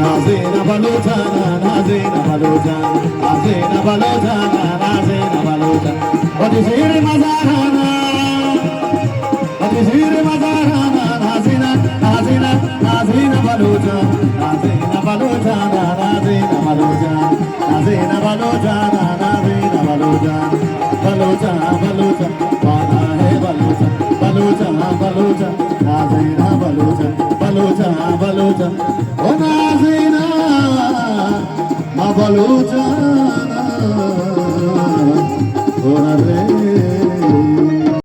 Nazina Balotana, Nazina Balotana, Nazina Balotana, Nazina Balotana. What is here, Mazarana? What is here, Mazarana? Nazina, Nazina, Nazina Balotana, Nazina Balotana, Nazina Balotana, Nazina Balotana, Nazina Balotana, Balotana, Balotana, Bana hai Balotana, Balotana, Balotana, Nazina Balotana, Balotana, Balotana, oh Nazina, ma Balotana, oh Nazina.